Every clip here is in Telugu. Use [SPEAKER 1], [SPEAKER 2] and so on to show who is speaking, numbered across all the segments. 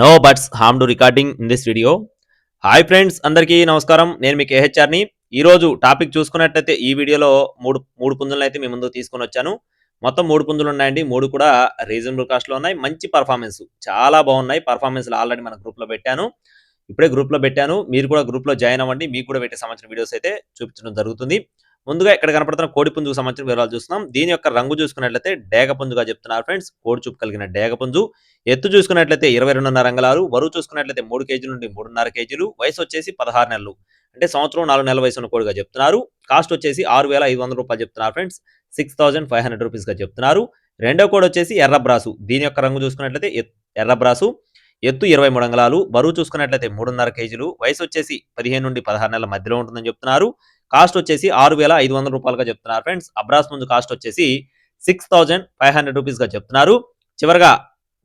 [SPEAKER 1] No buts harm to recording in this video. Hi friends, అందరికీ నమస్కారం. నేను మీ కేహెచ్ఆర్ని. ఈరోజు టాపిక్ చూసుకున్నట్లయితే ఈ వీడియోలో మూడు మూడు పుంజులను అయితే మీ ముందు తీసుకొని వచ్చాను. మొత్తం 3 పుంజులు ఉన్నాయండి. 3 కూడా రీజనబుల్ కాస్ట్‌లో ఉన్నాయి. మంచి పర్ఫార్మెన్స్ చాలా బాగున్నాయి. పర్ఫార్మెన్స్‌లు ఆల్రెడీ మన గ్రూప్‌లో పెట్టాను. ఇప్పుడే గ్రూప్‌లో పెట్టాను. మీరు కూడా గ్రూప్‌లో జాయిన్ అవ్వండి. మీకు కూడా పెట్టే సంబంధించిన వీడియోస్ అయితే చూపించడం జరుగుతుంది. ముందుగా ఇక్కడ కనపడుతున్న కోడి పుంజుకు సంబంధించిన వివరాలు చూస్తున్నాం. దీని యొక్క రంగు చూసుకున్నట్లయితే డేగ పుంజుగా చెప్తున్నారు ఫ్రెండ్స్. కోడి చూపు కలిగిన డేగ పుంజు. ఎత్తు చూసుకున్నట్లయితే 22.5 అంగుళాలు, బరువు చూసుకున్నట్లయితే 3 కేజీల నుండి 3.5 కేజీలు, వయసు వచ్చేసి 16 నెలలు. అంటే సంవత్సరం 4 నెలల వయసు ఉన్న కోడిగా చెప్తున్నారు. కాస్ట్ వచ్చేసి రూ. 6,500 చెప్తున్నారు ఫ్రెండ్స్. రూ. 6,500గా చెప్తున్నారు. రెండో కోడి వచ్చేసి ఎర్ర బ్రాసు. దీని యొక్క రంగు చూసుకున్నట్లయితే ఎర్ర బ్రాసు. ఎత్తు 23 అంగుళాలు, బరువు చూసుకున్నట్లయితే 3.5 కేజీలు, వయసు వచ్చేసి 15 నుండి 16 నెలల మధ్యలో ఉంటుందని చెప్తున్నారు. కాస్ట్ వచ్చేసి రూ. 6,500గా చెప్తున్నారు ఫ్రెండ్స్. అబ్రాస్ ముందు కాస్ట్ వచ్చేసి రూ. 6,500గా చెప్తున్నారు. చివరగా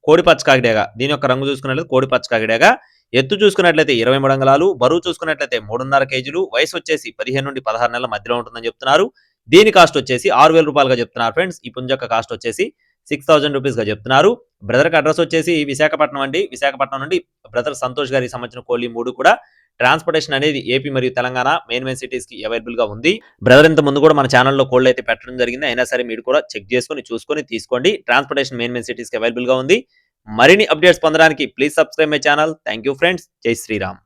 [SPEAKER 1] కోడి పచ్చ కాకిడేగా. దీని యొక్క రంగు చూసుకున్నట్లయితే కోడి పచ్చ కాకిడేగా. ఎత్తు చూసుకున్నట్లయితే 23 అంగుళాలు, బరువు చూసుకున్నట్లయితే 3.5 కేజీలు, వయసు వచ్చేసి 15 నుండి 16 నెలల మధ్యలో ఉంటుందని చెప్తున్నారు. దీని కాస్ట్ వచ్చేసి రూ. 6,000గా చెప్తున్నారు ఫ్రెండ్స్. ఈ పుంజ యొక్క కాస్ట్ వచ్చేసి రూ. 6,000గా చెప్తున్నారు. బ్రదర్‌కి అడ్రస్ వచ్చేసి విశాఖపట్నం అండి. విశాఖపట్నం నుండి బ్రదర్ సంతోష్ గారికి సంబంధించిన కోళ్లు 3 కూడా ట్రాన్స్‌పోర్టేషన్ అనేది ఏపీ మరియు తెలంగాణ మెయిన్ సిటీస్‌కి అవైలబుల్‌గా ఉంది. బ్రదర్ ఇంత ముందు కూడా మన ఛానెల్‌లో కోళ్లు అయితే పెట్టడం జరిగింది. అయినా సరే మీరు కూడా చెక్ చేసుకొని చూసుకొని తీసుకోండి. ట్రాన్స్‌పోర్టేషన్ మెయిన్ సిటీస్‌కి అవైలబుల్‌గా ఉంది. మరిన్ని అప్డేట్స్ పొందడానికి please subscribe my channel. Thank you friends. జై శ్రీరామ్.